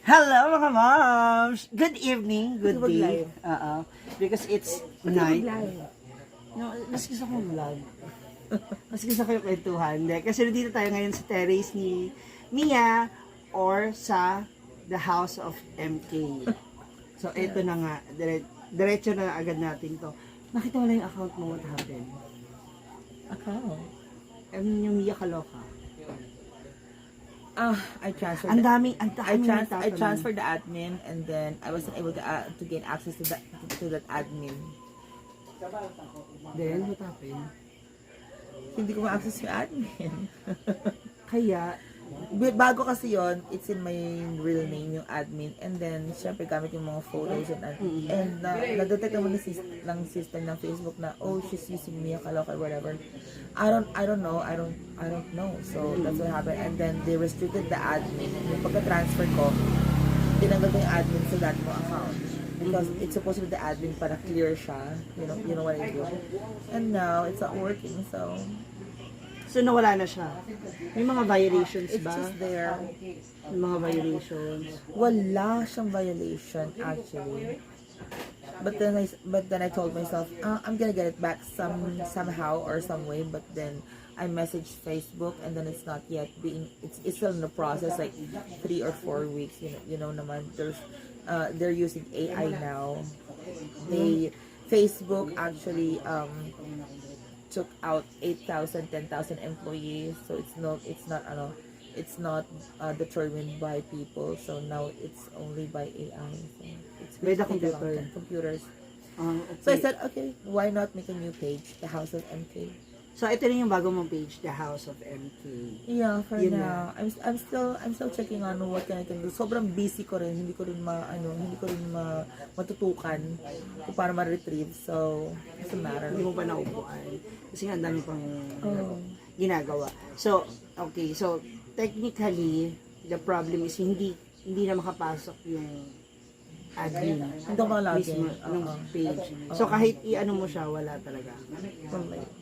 Hello mga moms! Good evening, good Gusto day. mag-live? Because it's night. No, mas gusto kong vlog. Mas gusto ko yung kwentuhan. Hindi, kasi dito tayo ngayon sa terrace ni Mia or sa the house of MK. So, ito na nga. Diretso na agad natin to. Nakita mo na yung account mo, what happened? Account? Yung Mia Kaloka. I transferred. Ang daming I nagtatanong. transferred the admin, and then I wasn't able to gain access to that admin. Then, what happened? Hindi ko ma-access yung admin. Kaya, Bago kasi yon, it's in my real name yung admin, and then syempre gamit yung mga photos and na-detect naman ng system ng Facebook na she's using Mia Kaloka or whatever. I don't know. So that's what happened, and then they restricted the admin. Yung pagka-transfer ko, tinanggal ko yung admin sa that mo account because it's supposed to be the admin para clear siya. You know what I do. And now it's not working, so nawala na siya. May mga violations it's ba? just there. May mga violations. Wala siyang violation actually. But then I told myself, I'm gonna get it back somehow or some way. But then I messaged Facebook, and then it's not yet it's still in the process, like 3 or 4 weeks. You know naman they're using AI now. Facebook actually took out 8,000, 10,000 employees, so it's not determined by people, so now it's only by AI. So it's By the going to take a long computer. time. Computers. Okay. So I said, okay, why not make a new page, the House of MK? So ito rin yung bago mong page, The House of MK. Yeah, for Yun now. I'm still checking on what can I can do. Sobrang busy ko rin, hindi ko rin matutukan kung paano ma-retrieve. So, it's a matter. Hindi mo pa naupuan. Kasi nga ang dami pang ginagawa. So, okay. So, technically, the problem is hindi na makapasok yung admin. Hindi ko malagin. Mismo ng page. So, kahit i-ano mo siya, wala talaga.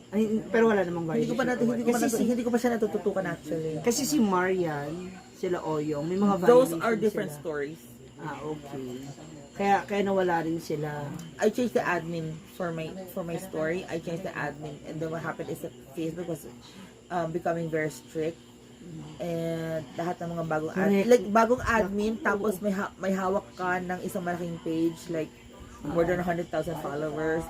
Ay, pero wala namang Hindi violation. ko pa siya natututukan actually. Kasi si Marian, sila Oyong, may mga Those violations are different sila. stories. Okay. Kaya nawala rin sila. I changed the admin for my story. I changed the admin, and then what happened is that Facebook was becoming very strict, and lahat ng mga bagong admin, tapos may hawak ka ng isang malaking page, like more than 100,000 followers,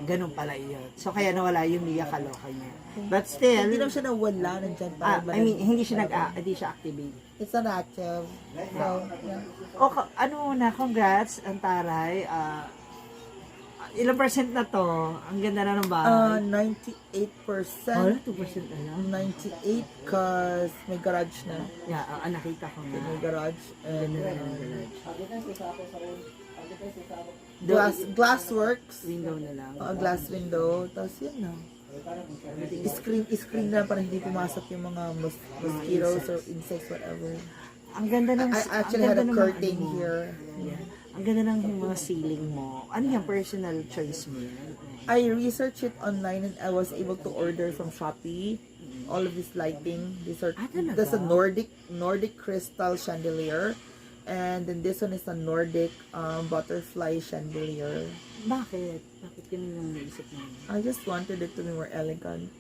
Ganun pala yun. So, kaya nawala yung Mia Kaloka niya. But still, hindi naman siya nawala, nandyan pa. hindi siya activate. It's not active. So, yeah. Congrats, ang taray. Ilang percent na to? Ang ganda na ng bahay. 98%. 2% na lang. 98 cause may garage na. Yeah, nakita ko na. May garage. And Ganda na ng garage. glass works. Window na lang. Glass window. Tapos yun na. Screen na para hindi pumasok yung mga mosquitoes or insects, whatever. Ang ganda ng... I actually had a curtain here. Yeah. Ang ganda ng mga ceiling mo. Ano yung personal choice mo yan? I researched it online, and I was able to order from Shopee all of this lighting. Talaga? There's a Nordic crystal chandelier, and then this one is a Nordic butterfly chandelier. Bakit? Bakit ganun yung naisip mo? I just wanted it to be more elegant.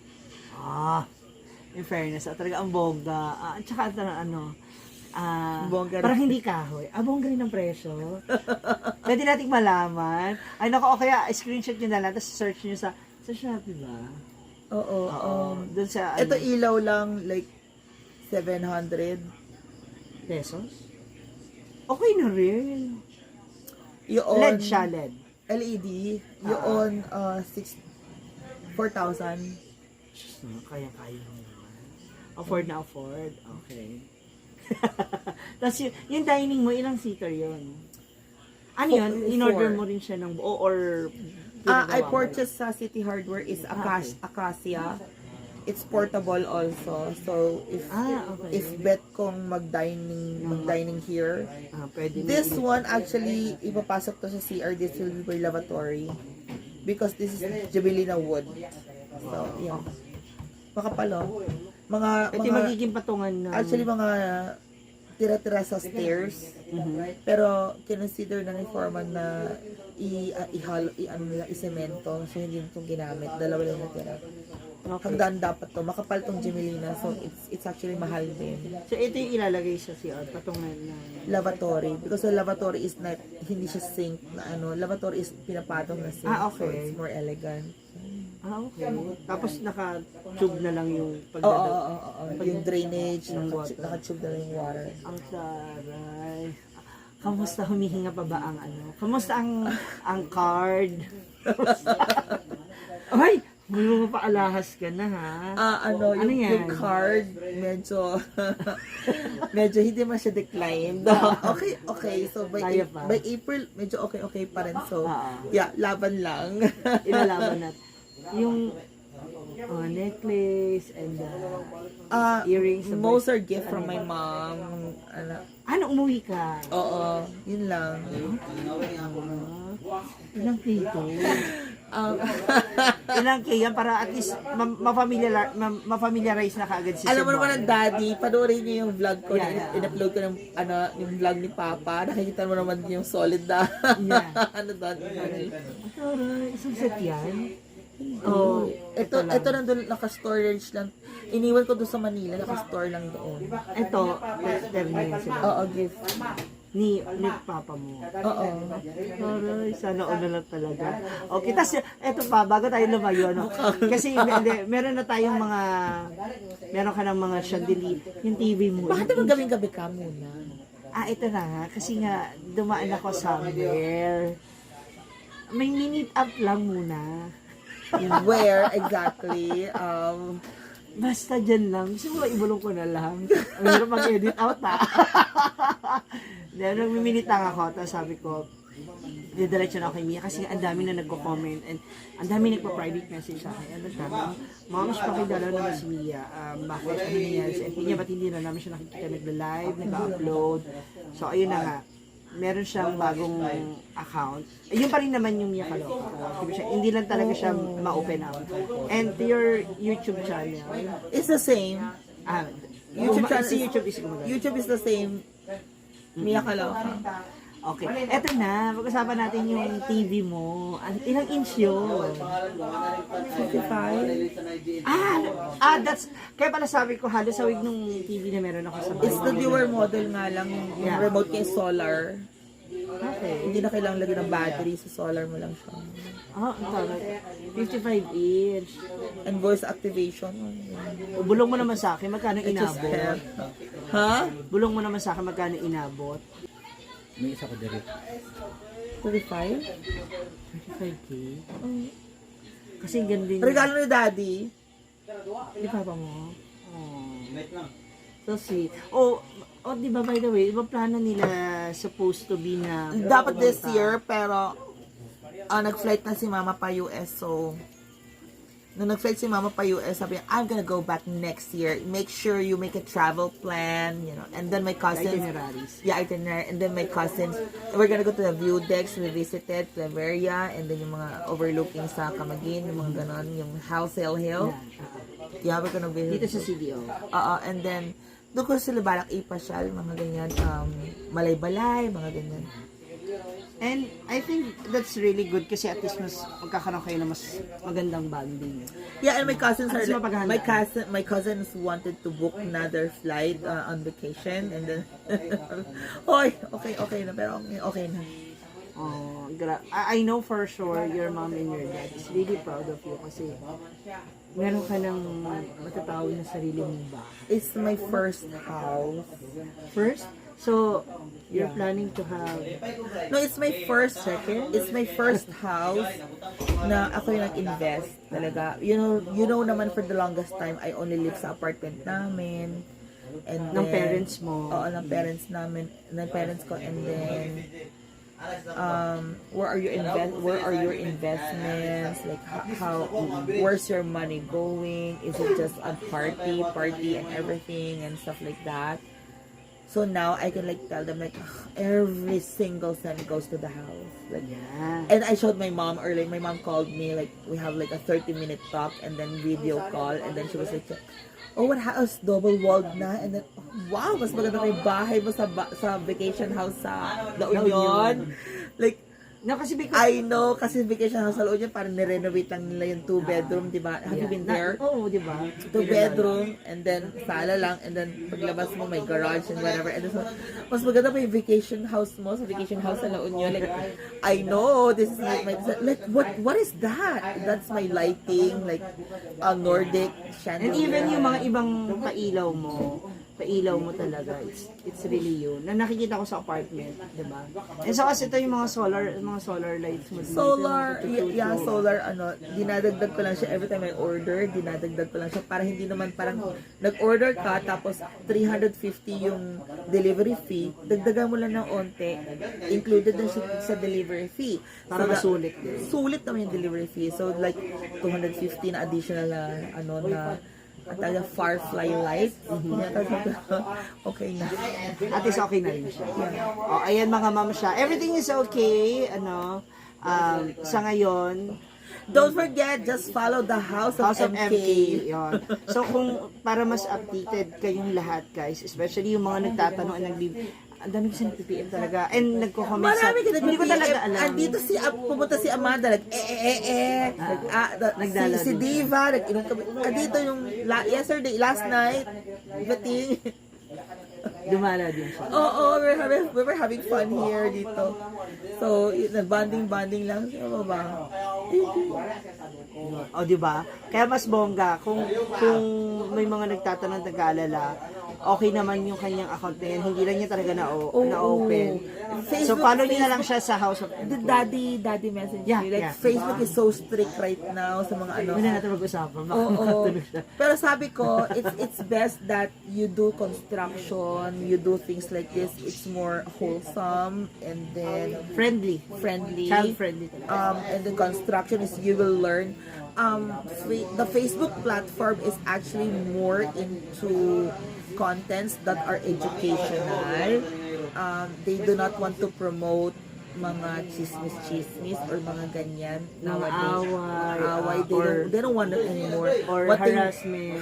In fairness, talaga ang bongga. At saka Bongga parang rin. hindi kahoy. Bongga rin ang presyo. Pwede nating malaman. Ay, naku, o kaya screenshot nyo na lang, tapos search nyo sa Shopee ba? Oo. Doon sa, Ito ilaw lang, like, 700 pesos? Okay na rin. Yun, LED siya, LED. LED. Yun, 4,000. Kaya-kaya mo naman. Afford na afford. Okay. Tapos yung dining mo, ilang seater yun? Ano yun? In-order mo rin siya ng buo or... I purchased sa City Hardware is Acacia. It's portable also. So if bet kong mag-dining here, pwede this one actually ipapasok to sa CR. This will be my lavatory because this is Jabilina wood. So yeah. Makapalo. Ito magiging patungan na. Actually mga tira-tira sa stairs. Pero kinonsider na ni Foreman na isemento. So hindi na itong ginamit. Dalawa lang natira. Hagdan dapat to. Makapal tong Gemelina. So it's actually mahal din. So ito yung ilalagay sa CR, patungan na. Lavatory. Because the lavatory is not, hindi siya sink na ano. Lavatory is pinapatong na sink. Ah, So okay. it's more elegant. Okay. Tapos naka-tube na lang yung Oo, pagdadag. oo, oo. Yung drainage, Ng water. naka-tube na lang yung water. Ang saray. Kamusta humihinga pa ba ang ano? Kamusta ang card? Ay, may mga paalahas ka na ha. Ano yan? yung card, medyo, medyo hindi man siya declined. Okay. So, Kaya pa. by April, medyo okay pa rin. So, Oo. yeah, laban lang. Ilalaban natin. Yung necklace and earrings. Most are gift from my mom. Ano, umuwi ka? Oo, yun lang. Ilang kito? Ilang kaya para at least ma-familiarize na kaagad si Alam mo Sir naman Mark. ng daddy, panoorin niyo yung vlog ko Yeah, na yeah. in-upload ko ng yung vlog ni Papa. Nakikita mo naman yung solid na Yeah. doon. Aray, isang set yan? Oh, ito lang. nandun naka-storage lang. Iniwan ko doon sa Manila, naka-store lang doon. Ito, tester niya sila. Oo, gift. Ni papa mo. Oo. Aray, sana all lang talaga. Okay, tas eto pa, bago tayo lumayo, no? Kasi hindi, meron na tayong meron ka ng mga chandelier, yung TV mo. Bakit naman gawing-gabi ka muna? Ito na nga, kasi nga, dumaan ako somewhere. May minute up lang muna. Where exactly? Basta dyan lang. Gusto mo ba ibulong ko na lang? Ang hirap mag-edit out, ha? Then, nag-minute lang ako. Tapos sabi ko, didiretso na ako kay Mia kasi ang dami na nagko-comment and ang dami nagpa-private message sa akin. Ano sabi, Moms, pakidala naman si Mia. Bakit? Ano nangyari sa FB niya? Ba't hindi na namin siya nakikita nagla-live, nag-upload? So, ayun na nga. Meron siyang bagong account. Yun pa rin naman yung Mia Kaloka. Hindi lang talaga siya ma-open up. And to your YouTube channel. It's the same. YouTube channel. Si YouTube is the same. Mia Kaloka. Okay. Eto na. Pag-usapan natin yung TV mo. Ilang inch yun? 55. That's... Kaya pala sabi ko, halos sawig nung TV na meron ako sa bahay. It's the newer model nga lang. Yung Yeah. remote kay solar. Okay. Hindi na kailangan lagyan ng battery. Sa solar mo lang siya. Ang tawag. 55 inch. And voice activation. Bulong mo naman sa akin, magkano It just inabot? help. Ha? Bulong mo naman sa akin, magkano inabot? May isa ko dito. 35? 35K? Kasi ganun din. Regalo ni daddy. Di papa mo? Oh. So sweet. Di ba by the way, iba plano nila supposed to be na Dapat this year, pero nag-flight na si mama pa US, so nung nag-flight si mama pa US, sabi niya, I'm gonna go back next year. Make sure you make a travel plan, you know. And then my cousins, itineraries. yeah, itinerary. And then my cousins, we're gonna go to the View Decks, we visited Claveria, and then yung mga overlooking sa Camagin, yung mga ganon, yung Halsell Hill. Yeah, we're gonna visit. Dito sa CDO. And then, doon ko sila balak ipasyal, mga ganyan, malay-balay, mga ganyan. And I think that's really good kasi at least mas magkakaroon kayo ng mas magandang bonding. Yeah, and my cousins At are least mapaghandaan. my cousins wanted to book another flight on vacation, and then okay na, pero okay na. I know for sure your mom and your dad is really proud of you kasi meron ka ng matatawag na sarili mong bahay. It's my first house. First? So, you're planning to have... No, it's my first house na ako yung nag-invest talaga. You know naman for the longest time, I only live sa apartment namin. And Ng then, parents mo. Oo, ng parents namin, ng parents ko. And then, where are your investments? Like, where's your money going? Is it just a party and everything and stuff like that? So now I can like tell them like every single cent goes to the house. Like, Yeah. and I showed my mom earlier. My mom called me like we have like a 30-minute talk and then video call, and then she was like, oh, what house double walled na, and then oh, wow, mas maganda yung bahay mo sa vacation house sa La Union. Like, No, kasi because... I know, kasi vacation house sa La Union, parang nirenovate lang nila yung 2-bedroom, di ba? Have you been there? Oo, di ba? 2-bedroom, and then sala lang, and then paglabas mo may garage and whatever. And so, mas maganda pa yung vacation house mo sa vacation house sa La Union. Like, I know, this is like what is that? That's my lighting, like, Nordic chandelier. And even yung mga ibang pailaw mo talaga, it's really yun. Na nakikita ko sa apartment, di ba? And so kasi ito yung mga solar lights mo dito. Solar, dinadagdag ko lang siya every time I order, dinadagdag ko lang siya para hindi naman parang nag-order ka, tapos 350 yung delivery fee, dagdagan mo lang ng onte, included na siya sa delivery fee. Para masulit din. Sulit naman yung delivery fee. So like 250 na additional na at talaga Firefly light. Okay na. At least okay na rin siya. Oh, ayan mga ma'am siya. Everything is okay. Sa ngayon, Don't forget, just follow the House of MK. Yun. So kung para mas updated kayong lahat guys, especially yung mga nagtatanong at ang dami kasi nag-PPM talaga. And nagko-comment sa... Marami ka Hindi ko talaga alam. Andito pumunta si Amanda, si Diva, nag-inom kami. Andito yung last night, bating. Dumala din siya. Oo, we were having fun here dito. So, nag-bonding lang sa baba. O, di ba? Kaya mas bongga kung may mga nagtatanong, nag-aalala, okay naman yung kanyang account na yan. Hindi lang niya talaga na-open. So, follow niyo na lang siya sa House of The MK. daddy message Yeah, me. Like, yeah. Facebook is so strict right now sa mga ano. Hindi na natin mag-usapan. Baka Oo. makatulog siya. Pero sabi ko, it's best that you do construction, you do things like this. It's more wholesome and then Friendly. friendly. Child-friendly talaga. And the construction is you will learn. The Facebook platform is actually more into contents that are educational. They do not want to promote mga chismis or mga ganyan nowadays. Away. They don't want it anymore. Or harassment.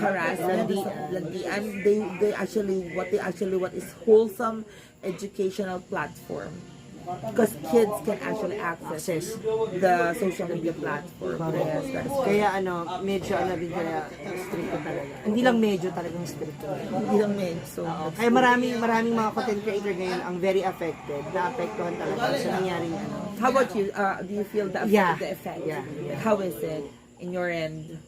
Landian. They actually what is wholesome educational platform. Because kids can actually access the social media platform. Yes, that is Kaya medyo din kaya stricto talaga. Hindi lang medyo talagang stricto. hindi lang men. So, Kaya maraming mga content creator ngayon ang very affected. Naapektuhan talaga sa nangyaring how about you? Do you feel the effect? Yeah. How is it in your end?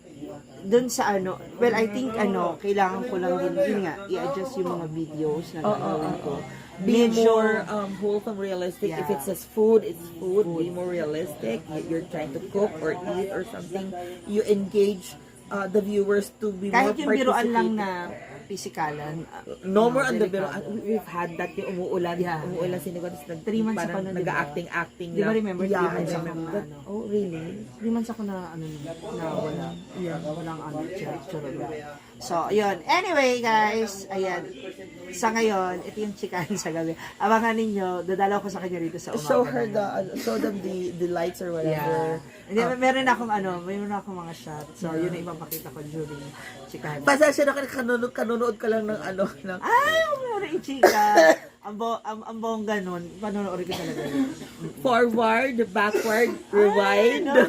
Doon sa well, I think kailangan ko lang din yun nga, i-adjust yung mga videos na gagawin ko. Be more wholesome, realistic. Yeah. If it says food, it's food. Be more realistic. You're trying to cook or eat or something. You engage the viewers to be Kahit more yung biruan lang participative. na pisikalan. No more on the delikado. biro. We've had that yung umuulan. Yeah. Umuulan sinigot. 3 months ako na, diba? Nag-acting Di ba remember? Yeah, 3 months I ako remember. na Oh, really? 3 months ako na na wala. Walang charot. So, ayun. Anyway, guys, ayan. Sa ngayon, ito yung chikahan sa gabi. Abangan ninyo, dadalaw ko sa kanya rito sa umaga. Show them the lights or whatever. Hindi, meron akong mga shot. So, yun ang ipapakita ko during chikahan. Pasensya na kanunood ka lang ng ng Meron yung chika. Ang bongga nun, panonood ko talaga yun. forward, backward, rewind. No.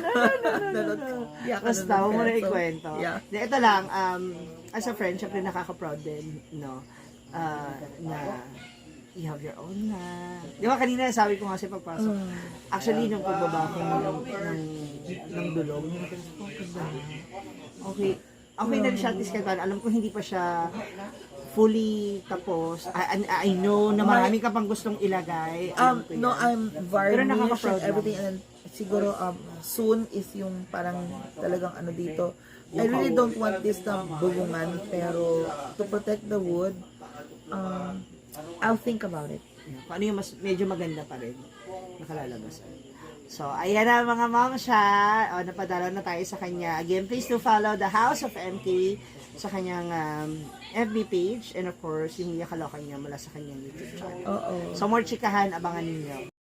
Yeah, Basta, huwag mo na ikwento. Yeah. Ito lang, as a friend, syempre nakaka-proud din, na you have your own na. Di ba kanina sabi ko nga sa pagpasok, actually, nung pagbaba ko ng dulog, okay na rin siya at least kahit paano. Alam ko hindi pa siya fully tapos. I know na marami ka pang gustong ilagay. Alam ko No, yan. I'm Pero varnish nakaka-proud and everything, and siguro soon is yung parang talagang dito. I really don't want this na bubungan, pero to protect the wood, I'll think about it. Kung ano yung medyo maganda pa rin nakalalabas. So, ayan na mga ma'am siya. O, napadala na tayo sa kanya. Again, please do follow the House of MK sa kanyang FB page. And of course, yung Mia Kaloka niya mula sa kanyang YouTube channel. Oo. So, more chikahan, abangan ninyo.